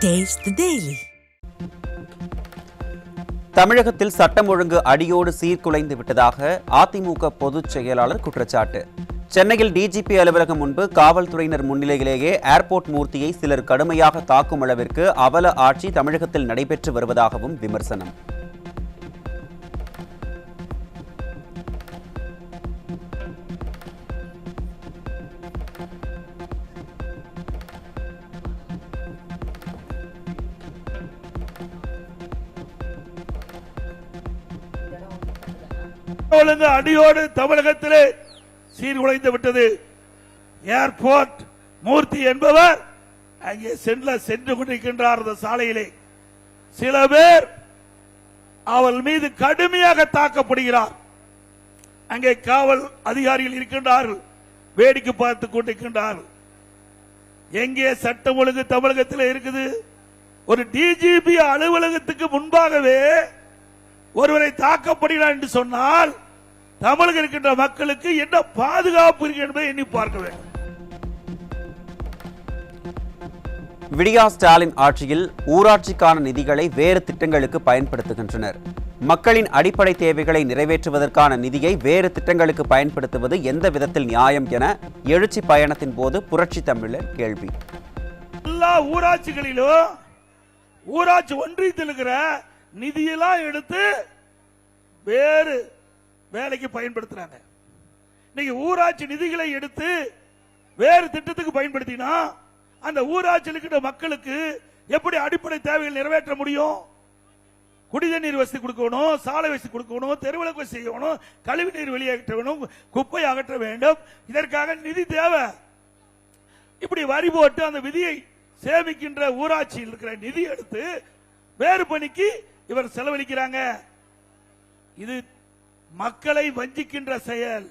Taste the Daily. தமிழகத்தில் சட்டம் ஒழுங்கு அடியோடு சீர்குலைந்து விட்டதாக அதிமுக பொதுச் செயலாளர் குற்றச்சாட்டு. சென்னையில் டிஜிபி அலுவலகம் முன்பு காவல்துறையினர் முன்னிலையிலேயே ஏர்போர்ட் மூர்த்தியை சிலர் கடுமையாக தாக்கும் அளவிற்கு அவல ஆட்சி தமிழகத்தில் நடைபெற்று வருவதாகவும் விமர்சனம். ஒழுங்கு அடியோடு தமிழகத்திலே சீர்குலைந்து விட்டது. ஏர்போர்ட் மூர்த்தி என்பவர் அங்கே சென்று கொண்டிருக்கின்றார். அந்த சாலையிலே சில பேர் அவள் மீது கடுமையாக தாக்கப்படுகிறார். அங்கே காவல் அதிகாரிகள் இருக்கின்றார்கள், வேடிக்கை பார்த்துக் கொண்டிருக்கின்றார்கள். எங்கே சட்டம் ஒழுங்கு தமிழகத்தில் இருக்குது? ஒரு டிஜிபி அலுவலகத்துக்கு முன்பாகவே ஒருவரை தாக்கப்படுகிறார் என்று சொன்னால் தமிழக இருக்கின்ற மக்களுக்கு என்ன பாதுகாப்பு இருக்கு என்பதை எண்ணி பார்க்க வேண்டும். விடியா ஸ்டாலின் ஆட்சியில் ஊராட்சிக்கான நிதிகளை வேறு திட்டங்களுக்கு பயன்படுத்துகின்றனர். மக்களின் அடிப்படை தேவைகளை நிறைவேற்றுவதற்கான நிதியை வேறு திட்டங்களுக்கு பயன்படுத்துவது எந்த விதத்தில் நியாயம் என எழுச்சி பயணத்தின் போது புரட்சி தமிழர் கேள்வி. எல்லா ஊராட்சிகளிலும் ஊராட்சி ஒன்றியத்தில் இருக்கிற நிதியெல்லாம் எடுத்து வேறு வேலைக்கு பயன்படுத்துறாங்க. இன்னைக்கு ஊராட்சி நிதிகளை எடுத்து வேறு திட்டத்துக்கு பயன்படுத்தினா அந்த ஊராட்சியில் இருக்கிற மக்களுக்கு எப்படி அடிப்படை தேவைகள் நிறைவேற்ற முடியும்? குடிநீர் வசதி கொடுக்கணும், சாலை வசதி கொடுக்கணும், தெருவிளக்கு வசதி செய்யணும், கழிவு நீர் வெளியேற்ற வேண்டும், குப்பை அகற்ற வேண்டும். இதற்காக நிதி தேவை. இப்படி வரி போட்டு அந்த விதியை சேமிக்கின்ற ஊராட்சியில் இருக்கிற நிதி எடுத்து வேறு பணிக்கு இவர் செலவழிக்கிறாங்க. இது மக்களை வஞ்சிக்கின்ற செயல்.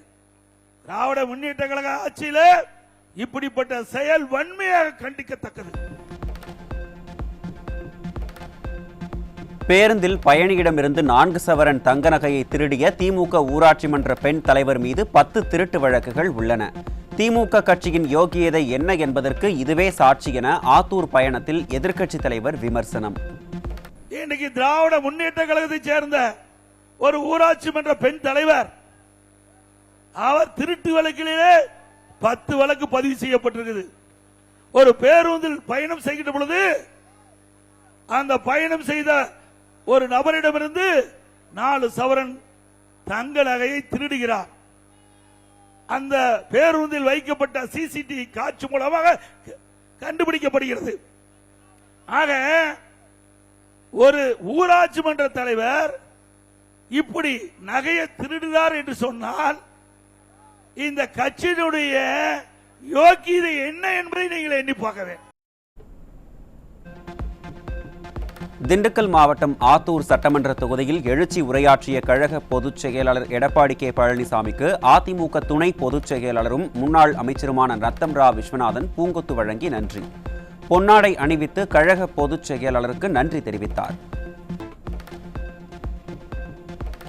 திராவிட முன்னேற்ற கழக ஆட்சியில இப்படிப்பட்ட செயல் வன்மையாக கண்டிக்கத்தக்கது. பேருந்தில் பயணியிடமிருந்து 4 சவரன் தங்க நகையை திருடிய திமுக ஊராட்சி மன்ற பெண் தலைவர் மீது 10 திருட்டு வழக்குகள் உள்ளன. திமுக கட்சியின் யோகியதை என்ன என்பதற்கு இதுவே சாட்சி என ஆத்தூர் பயணத்தில் எதிர்க்கட்சித் தலைவர் விமர்சனம். இன்னைக்கு திராவிட முன்னேற்ற கழகத்தை சேர்ந்த ஒரு ஊராட்சி மன்ற பெண் தலைவர், அவர் திருட்டு வழக்கிலே 10 வழக்கு பதிவு செய்யப்பட்டிருக்குது. ஒரு பேருந்தில் பயணம் செய்கின்ற பொழுது அந்த பயணம் செய்த ஒரு நபரிடமிருந்து 4 சவரன் தங்க நகையை திருடுகிறார். அந்த பேருந்தில் வைக்கப்பட்ட சிசிடிவி காட்சி மூலமாக கண்டுபிடிக்கப்படுகிறது. ஆக ஒரு ஊராட்சி மன்ற தலைவர் இப்படி நகையை திருடுகிறார் என்று சொன்னால் இந்த கட்சியினுடைய யோகியதை என்ன என்பதை நீங்கள் எண்ணி பார்க்க வேண்டும். திண்டுக்கல் மாவட்டம் ஆத்தூர் சட்டமன்ற தொகுதியில் எழுச்சி உரையாற்றிய கழக பொதுச் செயலாளர் எடப்பாடி கே பழனிசாமிக்கு அதிமுக துணை பொதுச் செயலாளரும் முன்னாள் அமைச்சருமான ரத்தம் ரா விஸ்வநாதன் பூங்கொத்து வழங்கி நன்றி. பொன்னாடை அணிவித்து கழக பொதுச் செயலாளருக்கு நன்றி தெரிவித்தார்.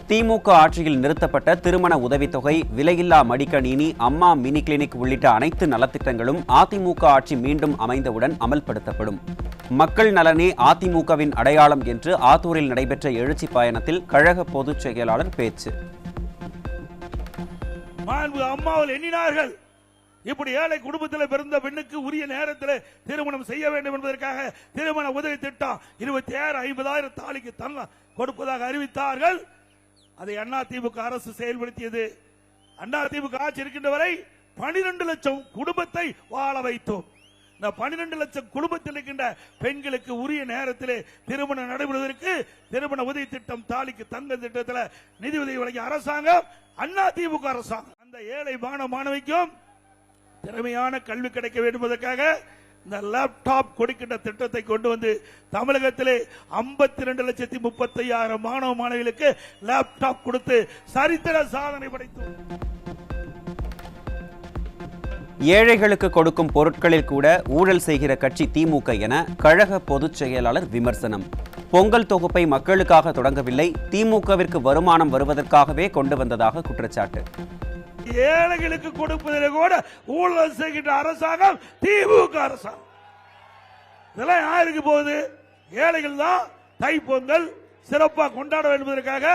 திமுக ஆட்சியில் நிறுத்தப்பட்ட திருமண உதவித்தொகை, விலையில்லா மடிக்கணினி, அம்மா மினி கிளினிக் உள்ளிட்ட அனைத்து நலத்திட்டங்களும் அதிமுக ஆட்சி மீண்டும் அமைந்தவுடன் அமல்படுத்தப்படும். மக்கள் நலனே அதிமுகவின் அடையாளம் என்று ஆத்தூரில் நடைபெற்ற எழுச்சி பயணத்தில் கழக பொதுச் செயலாளர் பேச்சு. அம்மாவில் எண்ணினார்கள், இப்படி ஏழை குடும்பத்தில் பிறந்த பெண்ணுக்கு உரிய நேரத்தில் திருமணம் செய்ய வேண்டும் என்பதற்காக திருமண உதவி திட்டம் 26,50,000 தாலிக்கு தங்க கொடுப்பதாக அறிவித்தார்கள். அதை அதிமுக அரசு செயல்படுத்தியது. அதிமுக ஆட்சி இருக்கின்ற வரை 12 லட்சம் குடும்பத்தை வாழ வைத்தோம். இந்த 12 லட்சம் குடும்பத்தில் இருக்கின்ற பெண்களுக்கு உரிய நேரத்தில் திருமணம் நடைபெறுவதற்கு திருமண உதவி திட்டம், தாலிக்கு தங்க திட்டத்தில் நிதி உதவி வழங்கிய அரசாங்கம் அதிமுக அரசாங்கம். அந்த ஏழை மாணவிக்கும் திறமையான கல்வி கிடைக்க வேண்டும் என்பதற்காக இந்த லேப்டாப் கொடுக்கின்ற திட்டத்தை கொண்டு வந்து தமிழகத்திலே 52,30,000 மாணவ மாணவிகளுக்கு லேப்டாப் கொடுத்து சரித்திர சாதனை படைத்தோம். ஏழைகளுக்கு கொடுக்கும் பொருட்களில் கூட ஊழல் செய்கிற கட்சி திமுக என கழக பொதுச் செயலாளர் விமர்சனம். பொங்கல் தொகுப்பை மக்களுக்காக தொடங்கவில்லை, திமுகவிற்கு வருமானம் வருவதற்காகவே கொண்டு வந்ததாக குற்றச்சாட்டு. ஏழைகளுக்கு கொடுப்பதில் கூட ஊழல் செய்கின்ற அரசாங்கம் திமுக அரசாங்கம். இதெல்லாம் யாருக்கு போகுது? ஏழைகள் தான் தைப்பொங்கல் சிறப்பாக கொண்டாட வேண்டும் என்பதற்காக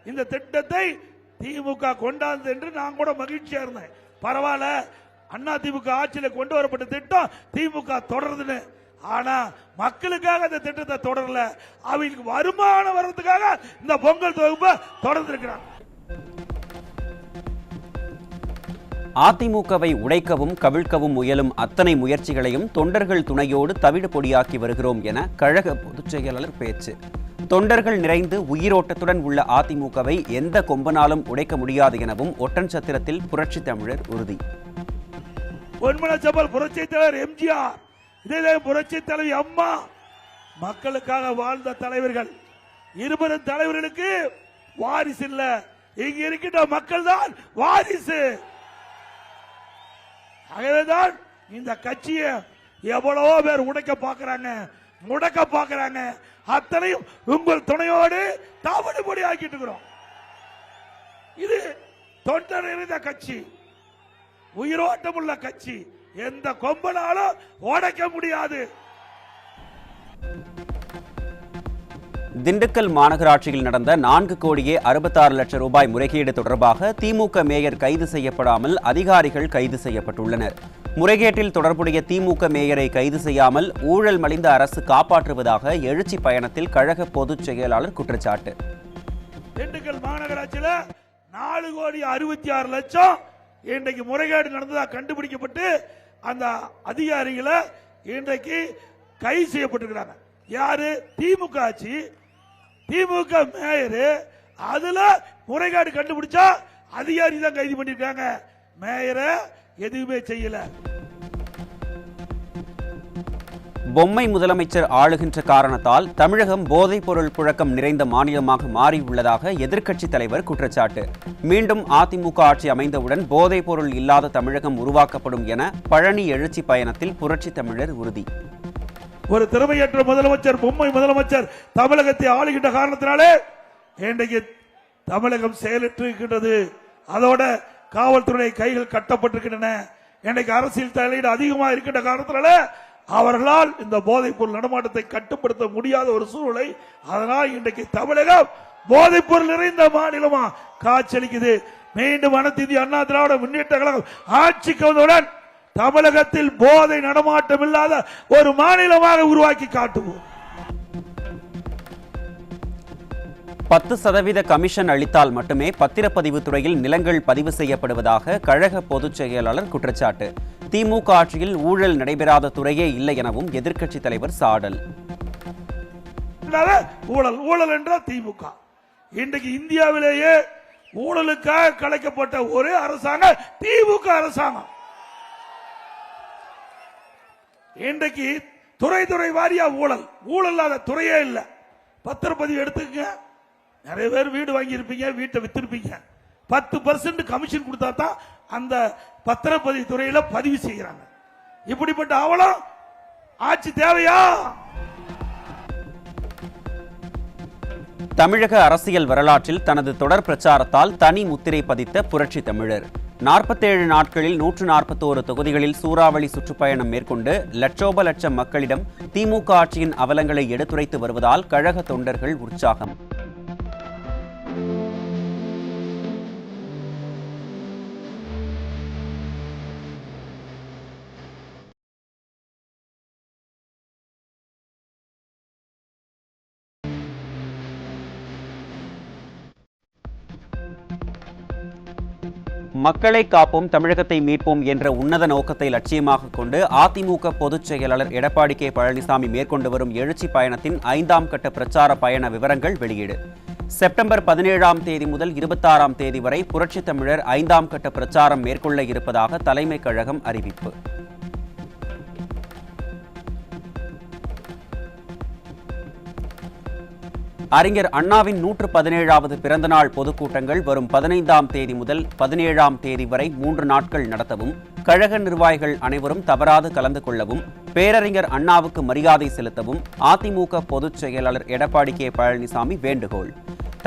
இந்த திட்டத்தை திமுக கொண்டாந்தது என்று நான் கூட மகிழ்ச்சியா இருந்தேன். பரவாயில்ல, அண்ணா திமுக ஆட்சியில் கொண்டு வரப்பட்ட திட்டம் திமுக தொடருதுன்னு. ஆனா மக்களுக்காக இந்த திட்டத்தை தொடரல, அவங்களுக்கு வருமானம் வர்றதுக்காக இந்த பொங்கல் தொகுப்பை தொடர்ந்து இருக்கிறாங்க. அதிமுகவை உடைக்கவும் கவிழ்க்கவும் முயலும் அத்தனை முயற்சிகளையும் தொண்டர்கள் துணையோடு தவிடு பொடியாக்கி வருகிறோம் என கழக பொதுச் செயலாளர் பேச்சு. தொண்டர்கள் நிறைந்து உயிரோட்டத்துடன் உள்ள அதிமுகவை எந்த கொம்பனாலும் உடைக்க முடியாது எனவும் ஒட்டன்சத்திரத்தில் புரட்சி தமிழர் உறுதி. பொன்மனச்சம்பல் புரட்சி தலைவர் எம்ஜிஆர், இதே புரட்சி தலைவி அம்மா மக்களுக்காக வாழ்ந்த தலைவர்கள். இருவரும் தலைவர்களுக்கு வாரிசு இல்ல, இங்க இருக்கின்ற மக்கள் தான் வாரிசு. ஆகவேதான் இந்த கட்சியை எவ்வளவோ பேர் உடைக்க பார்க்கிறாங்க, முடக்க பார்க்கிறாங்க. அத்தனையும் உங்கள் துணையோடு தாவடுபடி ஆக்கிட்டு இருக்கிறோம். இது தொண்டர் இருந்த கட்சி, உயிரோட்டம் உள்ள கட்சி, எந்த கொம்பனாலும் உடைக்க முடியாது. திண்டுக்கல் மாநகராட்சியில் நடந்த 4 கோடியே 66 லட்சம் ரூபாய் முறைகேடு தொடர்பாக திமுக மேயர் கைது செய்யப்படாமல் அதிகாரிகள் கைது செய்யப்பட்டுள்ளனர். முறைகேட்டில் தொடர்புடைய திமுக மேயரை கைது செய்யாமல் ஊழல் மலிந்த அரசு காப்பாற்றுவதாக எழுச்சி பயணத்தில் கழக பொதுச் செயலாளர் குற்றச்சாட்டு. திண்டுக்கல் மாநகராட்சியில் 4 கோடி 66 லட்சம் இன்றைக்கு முறைகேடு நடந்ததாக கண்டுபிடிக்கப்பட்டு அந்த அதிகாரிகளை இன்றைக்கு கைது செய்யப்பட்டிருக்கிறாங்க. யாரு? திமுக ஆட்சி, திமுக மேயரு. அதுல முறைகேடு கண்டுபிடிச்சா அதிகாரி தான் கைது பண்ணிருக்காங்க, மேயரை எதுவுமே செய்யல. பொம்மை முதலமைச்சர் ஆளுகின்ற காரணத்தால் தமிழகம் போதைப் பொருள் புழக்கம் நிறைந்த மாநிலமாக மாறியுள்ளதாக எதிர்க்கட்சித் தலைவர் குற்றச்சாட்டு. மீண்டும் அதிமுக ஆட்சி அமைந்தவுடன் போதைப் பொருள் இல்லாத தமிழகம் உருவாக்கப்படும் என பழனி எழுச்சி பயணத்தில் புரட்சி தமிழர் உறுதி. ஒரு திறமையற்ற முதலமைச்சர், பொம்மை முதலமைச்சர் தமிழகத்தை ஆளுகின்ற காரணத்தினாலே இன்றைக்கு தமிழகம் செயலற்று இருக்கின்றது. அதோட காவல்துறை கைகள் கட்டப்பட்டிருக்கின்றன. இன்றைக்கு அரசியல் தலையீடு அதிகமாக இருக்கின்ற காரணத்தினால அவர்களால் இந்த போதைப் பொருள் நடமாட்டத்தை கட்டுப்படுத்த முடியாத ஒரு சூழ்நிலை. அதனால் இன்றைக்கு தமிழகம் போதைப் பொருள் நிறைந்த மாநிலமா காட்சியளிக்குது. மீண்டும் அனைத்து இந்திய அண்ணா திராவிட முன்னேற்ற கழகம் ஆட்சிக்கு வந்தவுடன் தமிழகத்தில் போதை நடமாட்டம் இல்லாத ஒரு மாநிலமாக உருவாக்கி காட்டுவோம். 10% கமிஷன் அளித்தால் மட்டுமே பத்திரப்பதிவு துறையில் நிலங்கள் பதிவு செய்யப்படுவதாக கழக பொதுச் செயலாளர் குற்றச்சாட்டு. திமுக ஆட்சியில் ஊழல் நடைபெறாத துறையே இல்லை எனவும் எதிர்க்கட்சித் தலைவர் சாடல். ஊழல் ஊழல் என்றால் திமுக. இன்றைக்கு இந்தியாவிலேயே ஊழலுக்காக கலைக்கப்பட்ட ஒரே அரசாங்கம் திமுக அரசாங்கம். இன்றைக்கு துறை வாரியா ஊழல், ஊழல் இல்லாத துறையே இல்ல. பத்திரப்பதிவு எடுத்துக்க, நிறைய பேர் வீடு வாங்கி இருப்பீங்க, வீட்டை வித்திருப்பீங்க. 10% கமிஷன் கொடுத்தா தான் அந்த பத்திரப்பதிவு துறையில பதிவு செய்யறாங்க. இப்படிப்பட்ட அவலம் ஆட்சி தேவையா? தமிழக அரசியல் வரலாற்றில் தனது தொடர் பிரச்சாரத்தால் தனி முத்திரை பதித்த புரட்சி தமிழர் 47 நாட்களில் 141 தொகுதிகளில் சூறாவளி சுற்றுப்பயணம் மேற்கொண்டு லட்சோப லட்சம் மக்களிடம் திமுக ஆட்சியின் அவலங்களை எடுத்துரைத்து வருவதால் கழக தொண்டர்கள் உற்சாகம். மக்களை காப்போம், தமிழகத்தை மீட்போம் என்ற உன்னத நோக்கத்தை லட்சியமாக கொண்டு அதிமுக பொதுச் செயலாளர் எடப்பாடி கே பழனிசாமி மேற்கொண்டு வரும் எழுச்சி பயணத்தின் 5ஆம் கட்ட பிரச்சார பயண விவரங்கள் வெளியீடு. செப்டம்பர் 17ஆம் தேதி முதல் 26ஆம் தேதி வரை புரட்சி தமிழர் 5ஆம் கட்ட பிரச்சாரம் மேற்கொள்ள இருப்பதாக தலைமை கழகம் அறிவிப்பு. அறிஞர் அண்ணாவின் 117வது பிறந்தநாள் பொதுக்கூட்டங்கள் வரும் 15ஆம் தேதி முதல் 17ஆம் தேதி வரை 3 நாட்கள் நடத்தவும், கழக நிர்வாகிகள் அனைவரும் தவறாது கலந்து கொள்ளவும், பேரறிஞர் அண்ணாவுக்கு மரியாதை செலுத்தவும் அதிமுக பொதுச் செயலாளர் எடப்பாடி கே பழனிசாமி வேண்டுகோள்.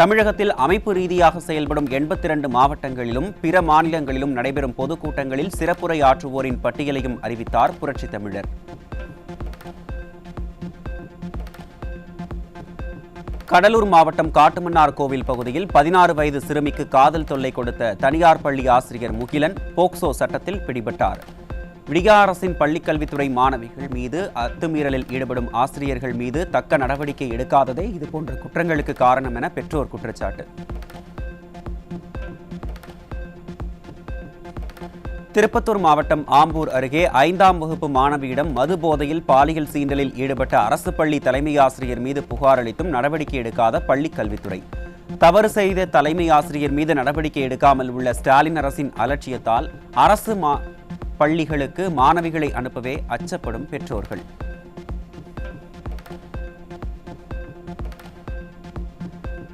தமிழகத்தில் அமைப்பு ரீதியாக செயல்படும் 82 மாவட்டங்களிலும் பிற மாநிலங்களிலும் நடைபெறும் பொதுக்கூட்டங்களில் சிறப்புரை ஆற்றுவோரின் பட்டியலையும் அறிவித்தார் புரட்சித் தமிழர். கடலூர் மாவட்டம் காட்டுமன்னார் கோவில் பகுதியில் 16 வயது சிறுமிக்கு காதல் தொல்லை கொடுத்த தனியார் பள்ளி ஆசிரியர் முகிலன் போக்சோ சட்டத்தில் பிடிபட்டார். விடியா அரசின் பள்ளிக்கல்வித்துறை மாணவிகள் மீது அத்துமீறலில் ஈடுபடும் ஆசிரியர்கள் மீது தக்க நடவடிக்கை எடுக்காததே இதுபோன்ற குற்றங்களுக்கு காரணம் என பெற்றோர் குற்றச்சாட்டு. திருப்பத்தூர் மாவட்டம் ஆம்பூர் அருகே 5ஆம் வகுப்பு மாணவியிடம் மது போதையில் பாலியல் சீண்டலில் ஈடுபட்ட அரசு பள்ளி தலைமை ஆசிரியர் மீது புகார் அளித்தும் நடவடிக்கை எடுக்காத பள்ளிக் கல்வித்துறை. தவறு செய்த தலைமை ஆசிரியர் மீது நடவடிக்கை எடுக்காமல் உள்ள ஸ்டாலின் அரசின் அலட்சியத்தால் அரசு பள்ளிகளுக்கு மாணவிகளை அனுப்பவே அச்சப்படும் பெற்றோர்கள்.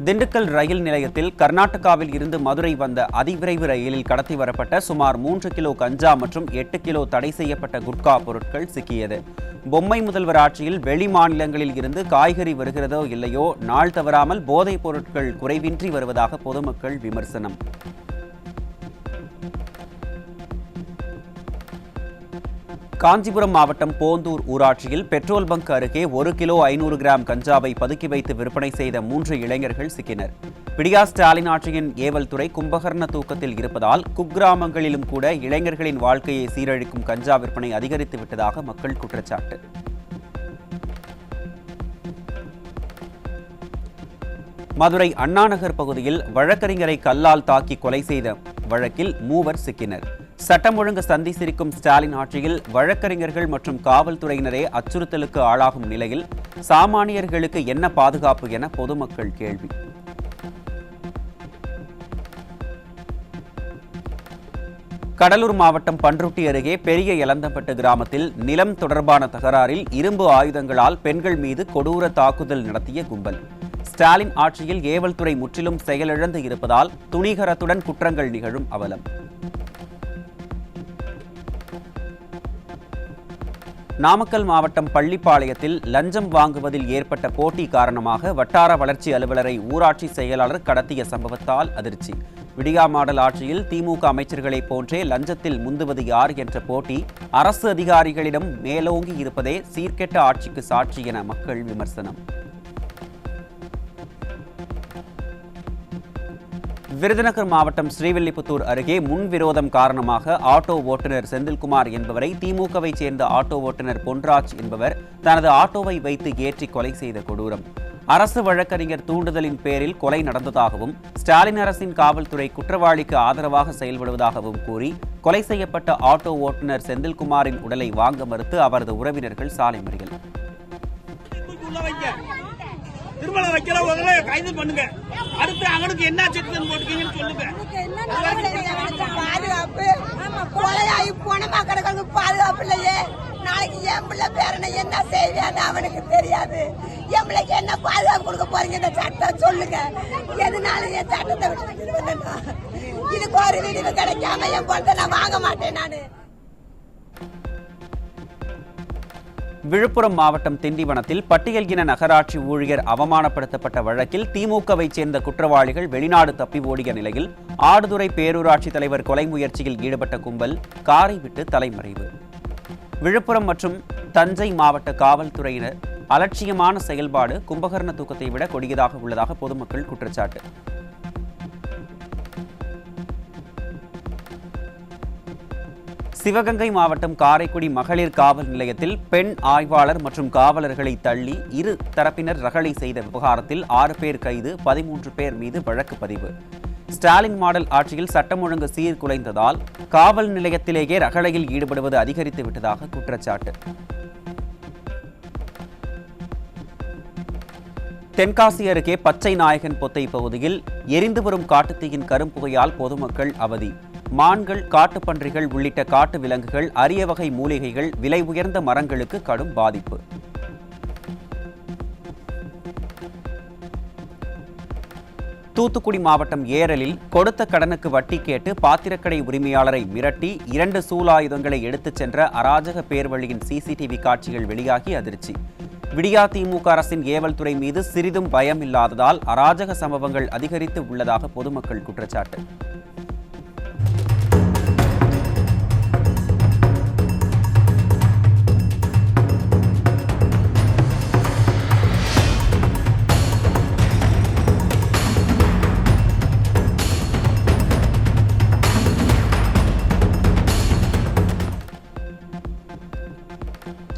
திண்டுக்கல் ரயில் நிலையத்தில் கர்நாடகாவில் இருந்து மதுரை வந்த அதிவிரைவு ரயிலில் கடத்தி வரப்பட்ட சுமார் 3 கிலோ கஞ்சா மற்றும் 8 கிலோ தடை செய்யப்பட்ட குட்கா பொருட்கள் சிக்கியது. பொம்மை முதல்வர் ஆட்சியில் வெளி மாநிலங்களில் இருந்து காய்கறி வருகிறதோ இல்லையோ நாள் தவறாமல் போதைப் பொருட்கள் குறைவின்றி வருவதாக பொதுமக்கள் விமர்சனம். காஞ்சிபுரம் மாவட்டம் போந்தூர் ஊராட்சியில் பெட்ரோல் பங்க் அருகே 1 கிலோ 500 கிராம் கஞ்சாவை பதுக்கி வைத்து விற்பனை செய்த 3 இளைஞர்கள் சிக்கினர். விடியா ஸ்டாலின் ஆட்சியின் ஏவல் துறை கும்பகர்ண தூக்கத்தில் இருப்பதால் குக்கிராமங்களிலும் கூட இளைஞர்களின் வாழ்க்கையை சீரழிக்கும் கஞ்சா விற்பனை அதிகரித்து விட்டதாக மக்கள் குற்றச்சாட்டு. மதுரை அண்ணாநகர் பகுதியில் வழக்கறிஞரை கல்லால் தாக்கி கொலை செய்த வழக்கில் 3 சிக்கினர். சட்டம் ஒழுங்கு சந்தி சிரிக்கும் ஸ்டாலின் ஆட்சியில் வழக்கறிஞர்கள் மற்றும் காவல்துறையினரே அச்சுறுத்தலுக்கு ஆளாகும் நிலையில் சாமானியர்களுக்கு என்ன பாதுகாப்பு என பொதுமக்கள் கேள்வி. கடலூர் மாவட்டம் பன்ருட்டி அருகே பெரிய எலந்தப்பட்டு கிராமத்தில் நிலம் தொடர்பான தகராறில் இரும்பு ஆயுதங்களால் பெண்கள் மீது கொடூர தாக்குதல் நடத்திய கும்பல். ஸ்டாலின் ஆட்சியில் ஏவல் துறை முற்றிலும் செயலிழந்து இருப்பதால் துணிகரத்துடன் குற்றங்கள் நிகழும் அவலம். நாமக்கல் மாவட்டம் பள்ளிப்பாளையத்தில் லஞ்சம் வாங்குவதில் ஏற்பட்ட போட்டி காரணமாக வட்டார வளர்ச்சி அலுவலரை ஊராட்சி செயலாளர் கடத்திய சம்பவத்தால் அதிர்ச்சி. விடியா மாடல் ஆட்சியில் திமுக அமைச்சர்களைப் போன்றே லஞ்சத்தில் முந்துவது யார் என்ற போட்டி அரசு அதிகாரிகளிடம் மேலோங்கி இருப்பதே சீர்கெட்ட ஆட்சிக்கு சாட்சி என மக்கள் விமர்சனம். விருதுநகர் மாவட்டம் ஸ்ரீவில்லிபுத்தூர் அருகே முன்விரோதம் காரணமாக ஆட்டோ ஓட்டுநர் செந்தில்குமார் என்பவரை திமுகவை சேர்ந்த ஆட்டோ ஓட்டுநர் பொன்ராஜ் என்பவர் தனது ஆட்டோவை வைத்து ஏற்றி கொலை செய்த கொடூரம். அரசு வழக்கறிஞர் தூண்டுதலின் பேரில் கொலை நடந்ததாகவும் ஸ்டாலின் அரசின் காவல்துறை குற்றவாளிக்கு ஆதரவாக செயல்படுவதாகவும் கூறி கொலை செய்யப்பட்ட ஆட்டோ ஓட்டுநர் செந்தில்குமாரின் உடலை வாங்க மறுத்து அவரது உறவினர்கள் சாலை மறியல். திருமணம் வைக்கிறவங்கள கைது பண்ணுங்க. அடுத்து அவனுக்கு என்ன சட்டம் போட்டுக்கீங்கன்னு சொல்லுங்க. பாதுகாப்பு கொலையாகி போனமா கிடக்கு பாதுகாப்பு இல்லையே. நாளைக்கு என் பிள்ளை பேரனை என்ன செய்வேன்னு அவனுக்கு தெரியாது. என் பிள்ளைக்கு என்ன பாதுகாப்பு கொடுக்க போறீங்க இந்த சட்டம் சொல்லுங்க. எதுனாலும் என் சட்டத்தை விட்டு இதுக்கு ஒரு விடிவு கிடைக்காம என் பொண்ணை நான் வாங்க மாட்டேன். நானு விழுப்புரம் மாவட்டம் திண்டிவனத்தில் பட்டியல் இன நகராட்சி ஊழியர் அவமானப்படுத்தப்பட்ட வழக்கில் திமுகவை சேர்ந்த குற்றவாளிகள் வெளிநாடு தப்பி ஓடிய நிலையில் ஆடுதுறை பேரூராட்சி தலைவர் கொலை முயற்சியில் ஈடுபட்ட கும்பல் காரை விட்டு தலைமறைவு. விழுப்புரம் மற்றும் தஞ்சை மாவட்ட காவல்துறையினர் அலட்சியமான செயல்பாடு கும்பகர்ண தூக்கத்தை விட கொடியதாக உள்ளதாக பொதுமக்கள் குற்றச்சாட்டு. சிவகங்கை மாவட்டம் காரைக்குடி மகளிர் காவல் நிலையத்தில் பெண் ஆய்வாளர் மற்றும் காவலர்களை தள்ளி இரு தரப்பினர் ரகளை செய்த விவகாரத்தில் 6 பேர் கைது, 13 பேர் மீது வழக்கு பதிவு. ஸ்டாலின் மாடல் ஆட்சியில் சட்டம் ஒழுங்கு சீர்குலைந்ததால் காவல் நிலையத்திலேயே ரகளையில் ஈடுபடுவது அதிகரித்து விட்டதாக குற்றச்சாட்டு. தென்காசி அருகே பச்சை நாயகன் பொத்தை பகுதியில் எரிந்து வரும் காட்டுத்தீயின் கரும்புகையால் பொதுமக்கள் அவதி. மான்கள், காட்டுப்பன்றிகள் உள்ளிட்ட காட்டு விலங்குகள், அரிய வகை மூலிகைகள், விலை உயர்ந்த மரங்களுக்கு கடும் பாதிப்பு. தூத்துக்குடி மாவட்டம் ஏரலில் கொடுத்த கடனுக்கு வட்டி கேட்டு பாத்திரக்கடை உரிமையாளரை மிரட்டி 2 சூலாயுதங்களை எடுத்துச் சென்ற அராஜக பேர்வழியின் சிசிடிவி காட்சிகள் வெளியாகி அதிர்ச்சி. விடியா திமுக அரசின் ஏவல் துறை மீது சிறிதும் பயம் இல்லாததால் அராஜக சம்பவங்கள் அதிகரித்து உள்ளதாக பொதுமக்கள் குற்றச்சாட்டு.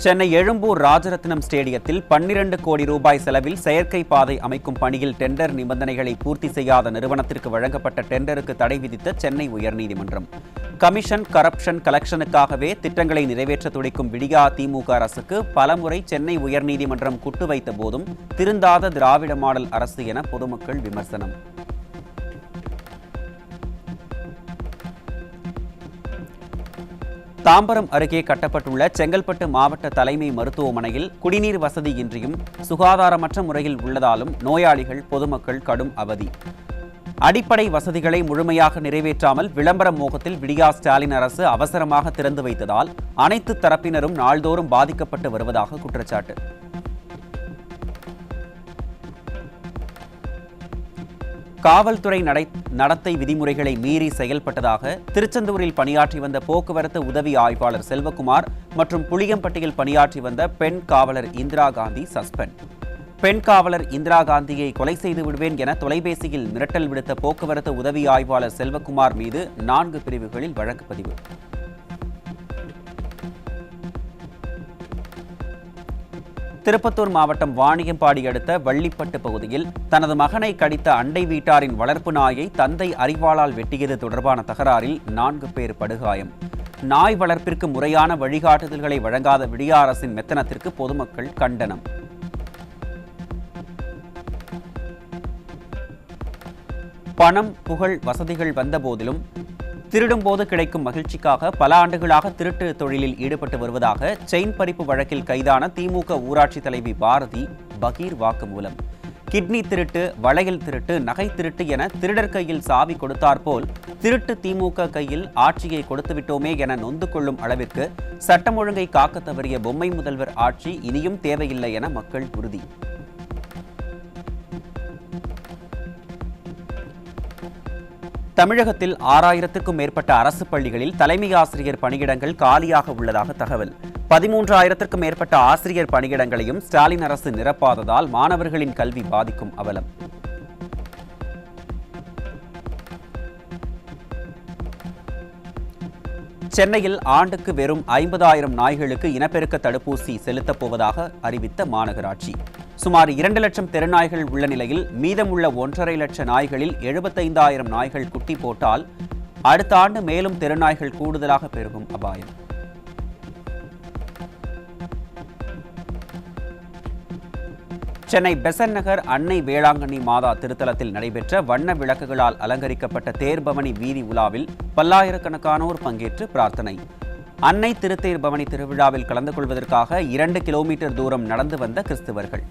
சென்னை எழும்பூர் ராஜரத்னம் ஸ்டேடியத்தில் 12 கோடி ரூபாய் செலவில் செயற்கை பாதை அமைக்கும் பணியில் டெண்டர் நிபந்தனைகளை பூர்த்தி செய்யாத நிறுவனத்திற்கு வழங்கப்பட்ட டெண்டருக்கு தடை விதித்த சென்னை உயர்நீதிமன்றம். கமிஷன், கரப்ஷன், கலெக்ஷனுக்காகவே திட்டங்களை நிறைவேற்ற துடிக்கும் விடியா திமுக அரசுக்கு பலமுறை சென்னை உயர்நீதிமன்றம் குட்டு வைத்த போதும் திருந்தாத திராவிட மாடல் அரசு என பொதுமக்கள் விமர்சனம். தாம்பரம் அருகே கட்டப்பட்டுள்ள செங்கல்பட்டு மாவட்ட தலைமை மருத்துவமனையில் குடிநீர் வசதியின்றியும் சுகாதாரமற்ற முறையில் உள்ளதாலும் நோயாளிகள், பொதுமக்கள் கடும் அவதி. அடிப்படை வசதிகளை முழுமையாக நிறைவேற்றாமல் விளம்பர மோகத்தில் விடியா ஸ்டாலின் அரசு அவசரமாக திறந்து வைத்ததால் அனைத்து தரப்பினரும் நாள்தோறும் பாதிக்கப்பட்டு வருவதாக குற்றச்சாட்டு. காவல்துறை நடத்தை விதிமுறைகளை மீறி செயல்பட்டதாக திருச்செந்தூரில் பணியாற்றி வந்த போக்குவரத்து உதவி ஆய்வாளர் செல்வகுமார் மற்றும் புளியம்பட்டியில் பணியாற்றி வந்த பெண் காவலர் இந்திரா காந்தி சஸ்பெண்ட். பெண் காவலர் இந்திரா காந்தியை கொலை செய்து விடுவேன் என தொலைபேசியில் மிரட்டல் விடுத்த போக்குவரத்து உதவி ஆய்வாளர் செல்வகுமார் மீது 4 பிரிவுகளில் வழக்கு பதிவு. திருப்பத்தூர் மாவட்டம் வாணியம்பாடி அடுத்த வள்ளிப்பட்டு பகுதியில் தனது மகனை கடித்த அண்டை வீட்டாரின் வளர்ப்பு நாயை தந்தை அரிவாளால் வெட்டியது தொடர்பான தகராறில் 4 பேர் படுகாயம். நாய் வளர்ப்பிற்கு முறையான வழிகாட்டுதல்களை வழங்காத விடியா அரசின் மெத்தனத்திற்கு பொதுமக்கள் கண்டனம். பணம், புகழ், வசதிகள் வந்த போதிலும் திருடும்போது கிடைக்கும் மகிழ்ச்சிக்காக பல ஆண்டுகளாக திருட்டு தொழிலில் ஈடுபட்டு வருவதாக செயின் பறிப்பு வழக்கில் கைதான திமுக ஊராட்சி தலைவி பாரதி பகீர் வாக்குமூலம். கிட்னி திருட்டு, வளையல் திருட்டு, நகை திருட்டு என திருடர் கையில் சாவி கொடுத்தாற்போல் திருட்டு திமுக கையில் ஆட்சியை கொடுத்துவிட்டோமே என நொந்து கொள்ளும் அளவிற்கு சட்டம் ஒழுங்கை காக்க தவறிய பொம்மை முதல்வர் ஆட்சி இனியும் தேவையில்லை என மக்கள் உறுதி. தமிழகத்தில் 6000க்கும் மேற்பட்ட அரசு பள்ளிகளில் தலைமை ஆசிரியர் பணியிடங்கள் காலியாக உள்ளதாக தகவல். 13,000க்கும் மேற்பட்ட ஆசிரியர் பணியிடங்களையும் ஸ்டாலின் அரசு நிரப்பாததால் மாணவர்களின் கல்வி பாதிக்கும் அவலம். சென்னையில் ஆண்டுக்கு வெறும் 50,000 நாய்களுக்கு இனப்பெருக்க தடுப்பூசி செலுத்தப் போவதாக அறிவித்த மாநகராட்சி. சுமார் 2 லட்சம் தெருநாய்கள் உள்ள நிலையில் மீதமுள்ள 1.5 லட்சம் நாய்களில் 75,000 நாய்கள் குட்டி போட்டால் அடுத்த ஆண்டு மேலும் தெருநாய்கள் கூடுதலாக பெருகும் அபாயம். சென்னை பெசன்ட் நகர் அன்னை வேளாங்கண்ணி மாதா திருத்தலத்தில் நடைபெற்ற வண்ண விளக்குகளால் அலங்கரிக்கப்பட்ட தேர்பவனி வீதி உலாவில் பல்லாயிரக்கணக்கானோர் பங்கேற்று பிரார்த்தனை. அன்னை திருத்தேர் பவனி திருவிழாவில் கலந்து கொள்வதற்காக 2 கிலோமீட்டர் தூரம் நடந்து வந்த கிறிஸ்தவர்கள்.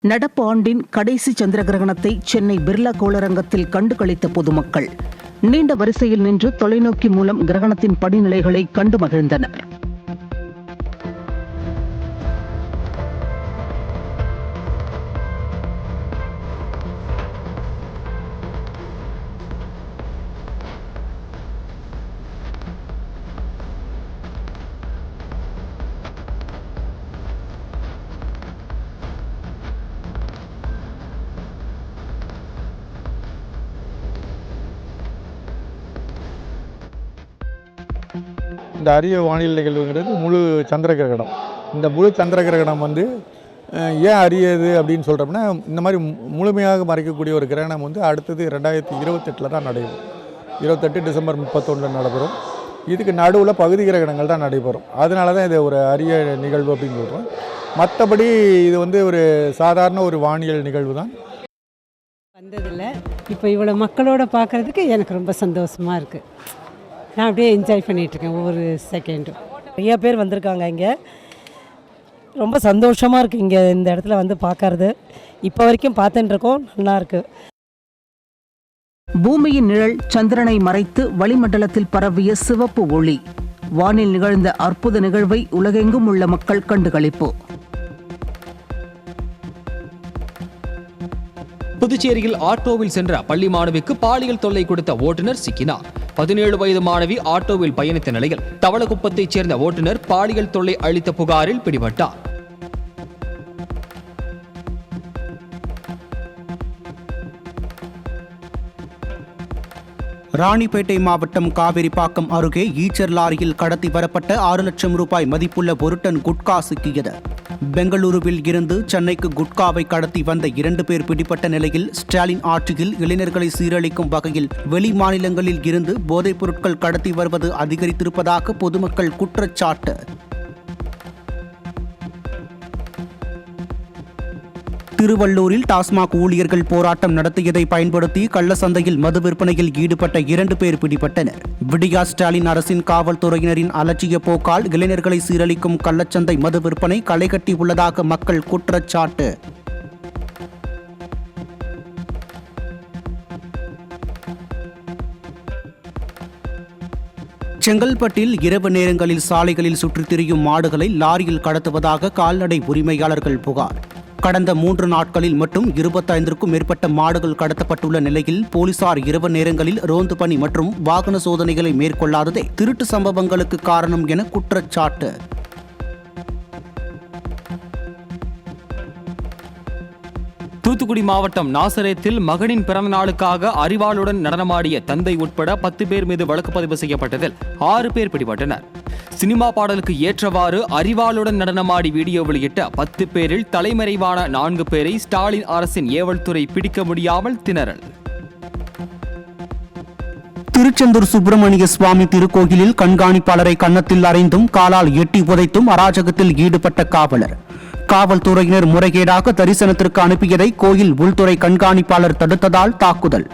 நடப்பு ஆண்டின் கடைசி சந்திர கிரகணத்தை சென்னை பிர்லா கோளரங்கத்தில் கண்டு களித்த பொதுமக்கள் நீண்ட வரிசையில் நின்று தொலைநோக்கி மூலம் கிரகணத்தின் படிநிலைகளை கண்டு மகிழ்ந்தனர். இந்த அரிய வானிலை நிகழ்வுங்கிறது முழு சந்திர கிரகணம். இந்த முழு சந்திர கிரகணம் ஏன் அரியது அப்படின்னு சொல்கிறோம்னா, இந்த மாதிரி முழுமையாக மறைக்கக்கூடிய ஒரு கிரகணம் அடுத்தது 2028 தான் நடைபெறும். 28 டிசம்பர் 31 நடைபெறும். இதுக்கு நடுவில் பகுதி கிரகணங்கள் தான் நடைபெறும். அதனால தான் இது ஒரு அரிய நிகழ்வு அப்படின்னு சொல்கிறோம். மற்றபடி இது ஒரு சாதாரண ஒரு வானியல் நிகழ்வு தான். வந்ததில்லை, இப்போ இவ்வளோ மக்களோட பார்க்குறதுக்கு எனக்கு ரொம்ப சந்தோஷமாக இருக்குது. நான் அப்படியே என்ஜாய் பண்ணிகிட்ருக்கேன் ஒவ்வொரு செகண்டும். நிறைய பேர் வந்திருக்காங்க. இங்கே ரொம்ப சந்தோஷமாக இருக்குது. இங்கே இந்த இடத்துல வந்து பார்க்கறது இப்போ வரைக்கும் பார்த்துட்டுருக்கோம். நல்லாயிருக்கு. பூமியின் நிழல் சந்திரனை மறைத்து வளிமண்டலத்தில் பரவிய சிவப்பு ஒளி. வானில் நிகழ்ந்த அற்புத நிகழ்வை உலகெங்கும் உள்ள மக்கள் கண்டுகளிப்பு. புதுச்சேரியில் ஆட்டோவில் சென்ற பள்ளி மாணவிக்கு பாலியல் தொல்லை கொடுத்த ஓட்டுநர் சிக்கினார். 17 வயது மாணவி ஆட்டோவில் பயணித்த நிலையில் தவளக்குப்பத்தைச் சேர்ந்த ஓட்டுநர் பாலியல் தொல்லை அளித்த புகாரில் பிடிபட்டார். ராணிப்பேட்டை மாவட்டம் காவிரிப்பாக்கம் அருகே ஈச்சர் லாரியில் கடத்தி வரப்பட்ட 6 லட்சம் ரூபாய் மதிப்புள்ள 1 டன் குட்கா சிக்கியது. பெங்களூருவில் இருந்து சென்னைக்கு குட்காவை கடத்தி வந்த 2 பேர் பிடிபட்ட நிலையில் ஸ்டாலின் ஆட்சியில் இளைஞர்களை சீரழிக்கும் வகையில் வெளி மாநிலங்களில் இருந்து போதைப் பொருட்கள் கடத்தி வருவது அதிகரித்திருப்பதாக பொதுமக்கள் குற்றச்சாட்டு. திருவள்ளூரில் டாஸ்மாக் ஊழியர்கள் போராட்டம் நடத்தியதை பயன்படுத்தி கள்ளச்சந்தையில் மது விற்பனையில் ஈடுபட்ட 2 பேர் பிடிபட்டனர். விடியா ஸ்டாலின் அரசின் காவல்துறையினரின் அலட்சிய போக்கால் இளைஞர்களை சீரழிக்கும் கள்ளச்சந்தை மது விற்பனை களைகட்டி உள்ளதாக மக்கள் குற்றச்சாட்டு. செங்கல்பட்டில் இரவு நேரங்களில் சாலைகளில் சுற்றித் திரியும் மாடுகளை லாரியில் கடத்துவதாக கால்நடை உரிமையாளர்கள் புகார். கடந்த 3 நாட்களில் மட்டும் 25க்கும் மேற்பட்ட மாடுகள் கடத்தப்பட்டுள்ள நிலையில் போலீசார் இரவு நேரங்களில் ரோந்து பணி மற்றும் வாகன சோதனைகளை மேற்கொள்ளாததே திருட்டு சம்பவங்களுக்கு காரணம் என குற்றச்சாட்டு. தூத்துக்குடி மாவட்டம் நாசரேத்தில் மகனின் பிறந்த நாளுக்காக அரிவாளுடன் நடனமாடிய தந்தை உட்பட 10 பேர் மீது வழக்கு பதிவு செய்யப்பட்டதில் 6 பேர் பிடிபட்டனர். சினிமா பாடலுக்கு ஏற்றவாறு அரிவாளுடன் நடனமாடி வீடியோ வெளியிட்ட 10 பேரில் தலைமறைவான 4 பேரை ஸ்டாலின் அரசின் ஏவல் துறை பிடிக்க முடியாமல் திணறல். திருச்செந்தூர் சுப்பிரமணிய சுவாமி திருக்கோயிலில் கண்காணிப்பாளரை கன்னத்தில் அறைந்தும் காலால் எட்டி உதைத்தும் அராஜகத்தில் ஈடுபட்ட காவலர். காவல்துறையினர் முறைகேடாக தரிசனத்திற்கு அனுப்பியதை கோயில் உள்துறை கண்காணிப்பாளர் தடுத்ததால் தாக்குதல்.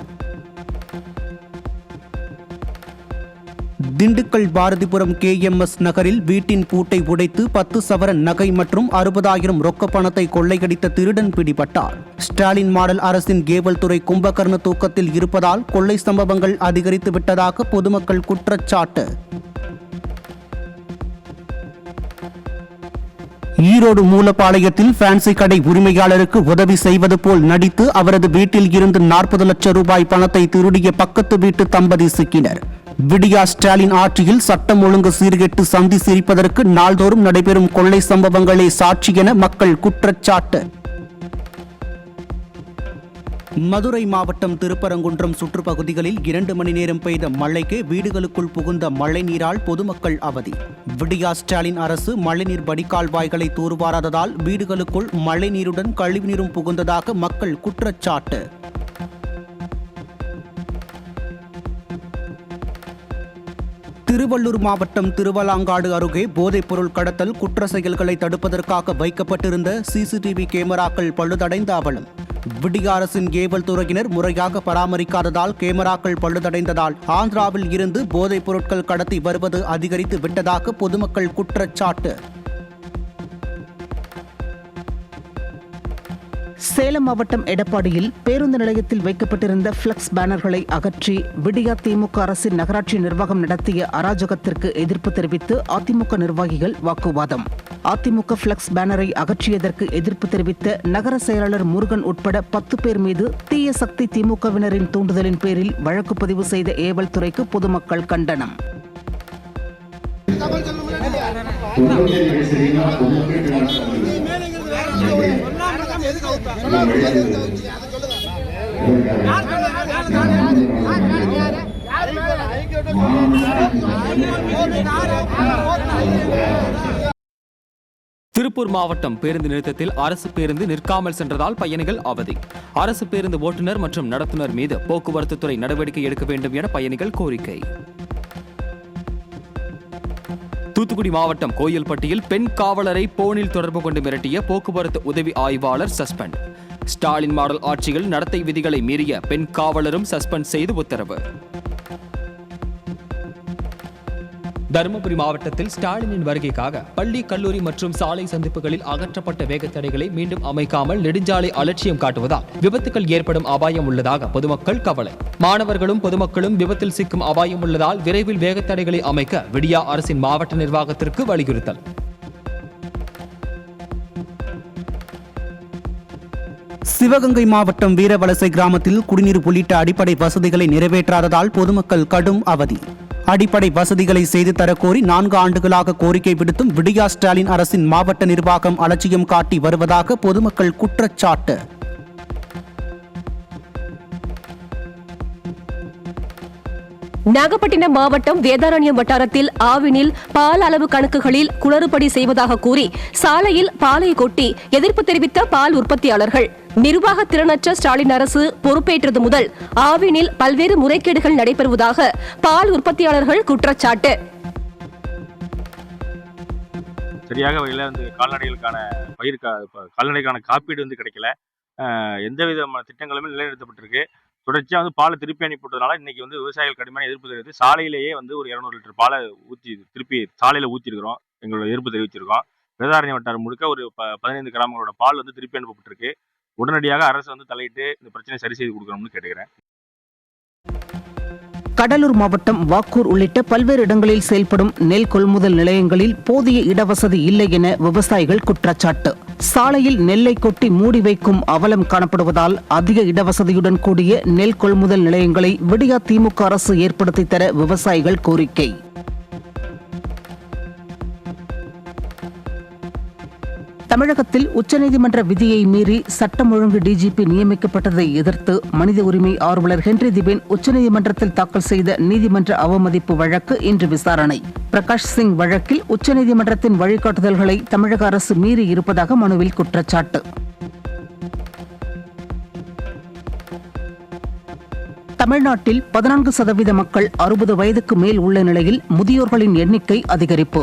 திண்டுக்கல் பாரதிபுரம் KMS நகரில் வீட்டின் பூட்டை உடைத்து 10 சவரன் நகை மற்றும் 60,000 ரொக்க பணத்தை கொள்ளையடித்த திருடன் பிடிபட்டார். ஸ்டாலின் மாடல் அரசின் கேவல் துறை கும்பகர்ண தூக்கத்தில் இருப்பதால் கொள்ளை சம்பவங்கள் அதிகரித்து விட்டதாக பொதுமக்கள் குற்றச்சாட்டு. ஈரோடு மூலப்பாளையத்தில் ஃபேன்சி கடை உரிமையாளருக்கு உதவி செய்வது போல் நடித்து அவரது வீட்டில் இருந்து 40 லட்சம் ரூபாய் பணத்தை திருடிய பக்கத்து வீட்டு தம்பதி சிக்கினர். விடியா ஸ்டாலின் ஆட்சியில் சட்டம் ஒழுங்கு சீர்கெட்டு சந்தி சிரிப்பதற்கு நாள்தோறும் நடைபெறும் கொள்ளை சம்பவங்களே சாட்சி என மக்கள் குற்றச்சாட்டு. மதுரை மாவட்டம் திருப்பரங்குன்றம் சுற்றுப்பகுதிகளில் 2 மணி நேரம் பெய்த மழைக்கு வீடுகளுக்குள் புகுந்த மழை நீரால் பொதுமக்கள் அவதி. விடியா ஸ்டாலின் அரசு மழைநீர் வடிகால்வாய்களை தூர்வாராததால் வீடுகளுக்குள் மழை நீருடன் கழிவுநீரும் புகுந்ததாக மக்கள் குற்றச்சாட்டு. திருவள்ளூர் மாவட்டம் திருவலாங்காடு அருகே போதைப் பொருள் கடத்தல் குற்ற செயல்களை தடுப்பதற்காக வைக்கப்பட்டிருந்த CCTV கேமராக்கள் பழுதடைந்த அவலம். விடியா அரசின் கேவல் துறையினர் முறையாக பராமரிக்காததால் கேமராக்கள் பழுதடைந்ததால் ஆந்திராவில் இருந்து போதைப் பொருட்கள் கடத்தி வருவது அதிகரித்து விட்டதாக பொதுமக்கள் குற்றச்சாட்டு. சேலம் மாவட்டம் எடப்பாடியில் பேருந்து நிலையத்தில் வைக்கப்பட்டிருந்த பிளக்ஸ் பேனர்களை அகற்றி விடியா திமுக அரசின் நகராட்சி நிர்வாகம் நடத்திய அராஜகத்திற்கு எதிர்ப்பு தெரிவித்து அதிமுக நிர்வாகிகள் வாக்குவாதம். அதிமுக பிளக்ஸ் பேனரை அகற்றியதற்கு எதிர்ப்பு தெரிவித்த நகர செயலாளர் முருகன் உட்பட 10 பேர் மீது தீய சக்தி திமுகவினரின் தூண்டுதலின் பேரில் வழக்கு பதிவு செய்த ஏவல் துறைக்கு பொதுமக்கள் கண்டனம். திருப்பூர் மாவட்டம் பேருந்து நிறுத்தத்தில் அரசு பேருந்து நிற்காமல் சென்றதால் பயணிகள் அவதி. அரசு பேருந்து ஓட்டுநர் மற்றும் நடத்துனர் மீது போக்குவரத்து துறை நடவடிக்கை எடுக்க வேண்டும் என பயணிகள் கோரிக்கை. தூத்துக்குடி மாவட்டம் கோயில்பட்டியில் பெண் காவலரை போனில் தொடர்பு கொண்டு மிரட்டிய போக்குவரத்து உதவி ஆய்வாளர் சஸ்பெண்ட். ஸ்டாலின் மாடல் ஆட்சியில் நடத்தை விதிகளை மீறிய பெண் காவலரும் சஸ்பெண்ட் செய்து உத்தரவு. தருமபுரி மாவட்டத்தில் ஸ்டாலினின் வருகைக்காக பள்ளி, கல்லூரி மற்றும் சாலை சந்திப்புகளில் அகற்றப்பட்ட வேகத்தடைகளை மீண்டும் அமைக்காமல் நெடுஞ்சாலை அலட்சியம் காட்டுவதால் விபத்துகள் ஏற்படும் அபாயம் உள்ளதாக பொதுமக்கள் கவலை. மாணவர்களும் பொதுமக்களும் விபத்தில் சிக்கும் அபாயம் உள்ளதால் விரைவில் வேகத்தடைகளை அமைக்க விடியா அரசின் மாவட்ட நிர்வாகத்திற்கு வலியுறுத்தல். சிவகங்கை மாவட்டம் வீரவலசை கிராமத்தில் குடிநீர் உள்ளிட்ட அடிப்படை வசதிகளை நிறைவேற்றாததால் பொதுமக்கள் கடும் அவதி. அடிப்படை வசதிகளை செய்து தரக்கோரி 4 ஆண்டுகளாக கோரிக்கை விடுத்தும் விடியா ஸ்டாலின் அரசின் மாவட்ட நிர்வாகம் அலட்சியம் காட்டி வருவதாக பொதுமக்கள் குற்றச்சாட்டு. நாகப்பட்டினம் மாவட்டம் வேதாரண்யம் வட்டாரத்தில் ஆவினில் பால் அளவு கணக்குகளில் குளறுபடி செய்வதாக கூறி சாலையில் பாலை கொட்டி எதிர்ப்பு தெரிவித்த பால் உற்பத்தியாளர்கள். நிர்வாக திறனற்ற ஸ்டாலின் அரசு பொறுப்பேற்றது முதல் ஆவினில் பல்வேறு முறைகேடுகள் நடைபெறுவதாக பால் உற்பத்தியாளர்கள் குற்றச்சாட்டு. சரியாக கால்நடைகளுக்கான கால்நடைக்கான காப்பீடு கிடைக்கல. எந்த விதமான திட்டங்களுமே நிலைநிறுத்தப்பட்டிருக்கு. தொடர்ச்சியாக பாலை திருப்பி அனுப்பிவிட்டதுனால இன்னைக்கு விவசாயிகள் கடுமையான எதிர்ப்பு தெரிவித்து சாலையிலேயே ஒரு 200 லிட்டர் பாலை ஊற்றி திருப்பி சாலையில ஊற்றிருக்கிறோம். எங்களோட எதிர்ப்பு தெரிவிச்சிருக்கோம். வேதாரண்யம் வட்டாரம் முழுக்க ஒரு 15 கிராமங்களோட பால் திருப்பி அனுப்பப்பட்டிருக்கு. உடனடியாக அரசு தலையிட்டு இந்த பிரச்சனையை சரி செய்து கொடுக்கணும்னு கேட்டுக்கிறேன். கடலூர் மாவட்டம் வாக்கூர் உள்ளிட்ட பல்வேறு இடங்களில் செயல்படும் நெல் கொள்முதல் நிலையங்களில் போதிய இடவசதி இல்லை என விவசாயிகள் குற்றச்சாட்டு. சாலையில் நெல்லை கொட்டி மூடி வைக்கும் அவலம் காணப்படுவதால் அதிக இடவசதியுடன் கூடிய நெல் கொள்முதல் நிலையங்களை விடியா திமுக அரசு ஏற்படுத்தி தர விவசாயிகள் கோரிக்கை. தமிழகத்தில் உச்சநீதிமன்ற விதியை மீறி சட்டம் ஒழுங்கு டிஜிபி நியமிக்கப்பட்டதை எதிர்த்து மனித உரிமை ஆர்வலர் ஹென்றி திபேன் உச்சநீதிமன்றத்தில் தாக்கல் செய்த நீதிமன்ற அவமதிப்பு வழக்கு இன்று விசாரணை. பிரகாஷ் சிங் வழக்கில் உச்சநீதிமன்றத்தின் வழிகாட்டுதல்களை தமிழக அரசு மீறி இருப்பதாக மனுவில் குற்றச்சாட்டு. தமிழ்நாட்டில் 14% மக்கள் 60 வயதுக்கு மேல் உள்ள நிலையில் முதியோர்களின் எண்ணிக்கை அதிகரிப்பு.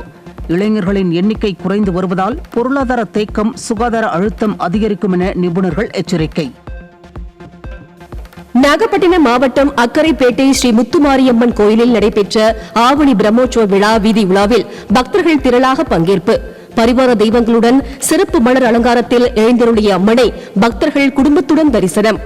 இளைஞர்களின் எண்ணிக்கை குறைந்து வருவதால் பொருளாதார தேக்கம், சுகாதார அழுத்தம் அதிகரிக்கும் என நிபுணர்கள் எச்சரிக்கை. நாகப்பட்டினம் மாவட்டம் அக்கரைப்பேட்டை ஸ்ரீ முத்துமாரியம்மன் கோயிலில் நடைபெற்ற ஆவணி பிரம்மோற்சவ விழா வீதி உலாவில் பக்தர்கள் திரளாக பங்கேற்பு. பரிவார தெய்வங்களுடன் சிறப்பு மலர் அலங்காரத்தில் எழுந்தருளிய அம்மனை பக்தர்கள் குடும்பத்துடன் தரிசனம்.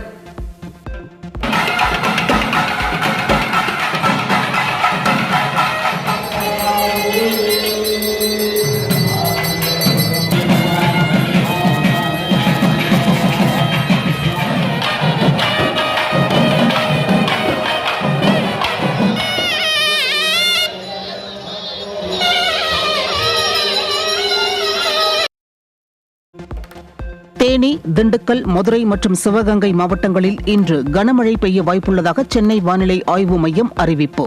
தேனி, திண்டுக்கல், மதுரை மற்றும் சிவகங்கை மாவட்டங்களில் இன்று கனமழை பெய்ய வாய்ப்புள்ளதாக சென்னை வானிலை ஆய்வு மையம் அறிவிப்பு.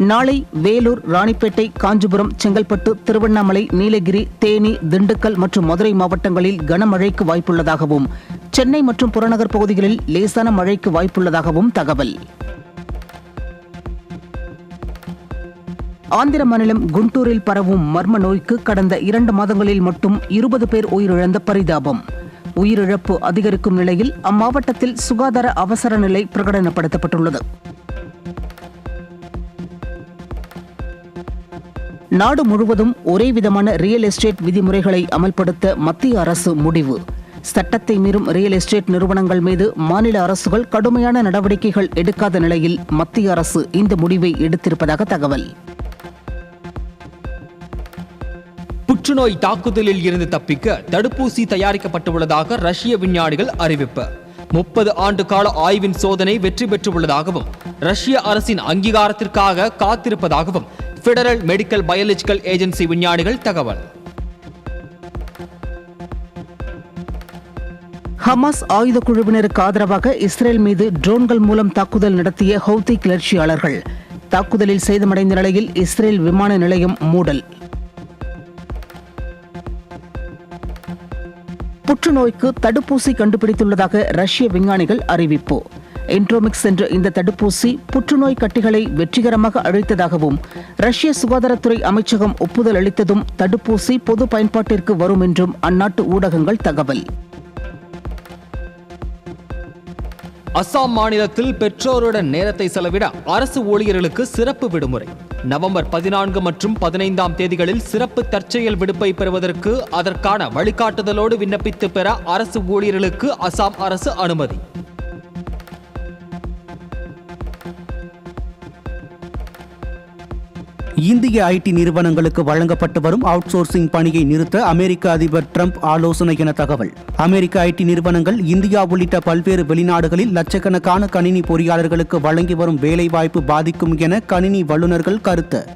நாளை வேலூர், ராணிப்பேட்டை, காஞ்சிபுரம், செங்கல்பட்டு, திருவண்ணாமலை, நீலகிரி, தேனி, திண்டுக்கல் மற்றும் மதுரை மாவட்டங்களில் கனமழைக்கு வாய்ப்புள்ளதாகவும் சென்னை மற்றும் புறநகர் பகுதிகளில் லேசான மழைக்கு வாய்ப்புள்ளதாகவும் தகவல். ஆந்திர மாநிலம் குண்டூரில் பரவும் மர்ம நோய்க்கு கடந்த 2 மாதங்களில் மட்டும் 20 பேர் உயிரிழந்த பரிதாபம். உயிரிழப்பு அதிகரிக்கும் நிலையில் அம்மாவட்டத்தில் சுகாதார அவசர நிலை பிரகடனப்படுத்தப்பட்டுள்ளது. நாடு முழுவதும் ஒரே விதமான ரியல் எஸ்டேட் விதிமுறைகளை அமல்படுத்த மத்திய அரசு முடிவு. சட்டத்தை மீறும் ரியல் எஸ்டேட் நிறுவனங்கள் மீது மாநில அரசுகள் கடுமையான நடவடிக்கைகள் எடுக்காத நிலையில் மத்திய அரசு இந்த முடிவை எடுத்திருப்பதாக தகவல். புற்றுநோய் தாக்குதலில் இருந்து தப்பிக்க தடுப்பூசி தயாரிக்கப்பட்டுள்ளதாக ரஷ்ய விஞ்ஞானிகள் அறிவிப்பு. 30 ஆண்டு கால ஆய்வின் சோதனை வெற்றி பெற்றுள்ளதாகவும் ரஷ்ய அரசின் அங்கீகாரத்திற்காக காத்திருப்பதாகவும் பெடரல் மெடிக்கல் பயாலஜிக்கல் ஏஜென்சி விஞ்ஞானிகள் தகவல். ஹமாஸ் ஆயுத குழுவினருக்கு ஆதரவாக இஸ்ரேல் மீது ட்ரோன்கள் மூலம் தாக்குதல் நடத்திய ஹவுதி கிளர்ச்சியாளர்கள் தாக்குதலில் சேதமடைந்த நிலையில் இஸ்ரேல் விமான நிலையம் மூடல். புற்றுநோய்க்கு தடுப்பூசி கண்டுபிடித்துள்ளதாக ரஷ்ய விஞ்ஞானிகள் அறிவிப்பு. என்ட்ரோமிக்ஸ் என்ற இந்த தடுப்பூசி புற்றுநோய் கட்டிகளை வெற்றிகரமாக அழித்ததாகவும் ரஷ்ய சுகாதாரத்துறை அமைச்சகம் ஒப்புதல் அளித்ததும் தடுப்பூசி பொது பயன்பாட்டிற்கு வரும் என்றும் அந்நாட்டு ஊடகங்கள் தகவல். அசாம் மாநிலத்தில் பெற்றோருடன் நேரத்தை செலவிட அரசு ஊழியர்களுக்கு சிறப்பு விடுமுறை. நவம்பர் 14 மற்றும் 15ஆம் தேதிகளில் சிறப்பு தற்செயல் விடுப்பை பெறுவதற்கு அதற்கான வழிகாட்டுதலோடு விண்ணப்பித்து பெற அரசு ஊழியர்களுக்கு அசாம் அரசு அனுமதி. இந்திய ஐடி நிறுவனங்களுக்கு வழங்கப்பட்டு வரும் அவுட் சோர்சிங் பணியை நிறுத்த அமெரிக்க அதிபர் ட்ரம்ப் ஆலோசனை என தகவல். அமெரிக்க ஐடி நிறுவனங்கள் இந்தியா உள்ளிட்ட பல்வேறு வெளிநாடுகளில் லட்சக்கணக்கான கணினி பொறியாளர்களுக்கு வழங்கி வரும் வேலைவாய்ப்பு பாதிக்கும் என கணினி வல்லுநர்கள் கருத்து.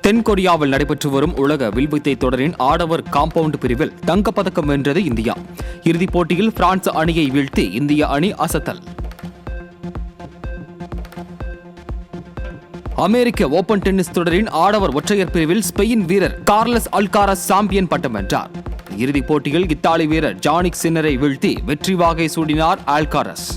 தென்கொரியாவில் நடைபெற்று வரும் உலக வில்வித்தை தொடரின் ஆடவர் காம்பவுண்ட் பிரிவில் தங்கப்பதக்கம் வென்றது இந்தியா. இறுதிப் போட்டியில் பிரான்ஸ் அணியை வீழ்த்தி இந்திய அணி அசத்தல். அமெரிக்க ஓபன் டென்னிஸ் தொடரின் ஆடவர் ஒற்றையர் பிரிவில் ஸ்பெயின் வீரர் கார்லஸ் அல்காரஸ் சாம்பியன் பட்டம் வென்றார். இறுதிப் போட்டியில் இத்தாலி வீரர் ஜானிக் சின்னரை வீழ்த்தி வெற்றி வாகை சூடினார் அல்காரஸ்.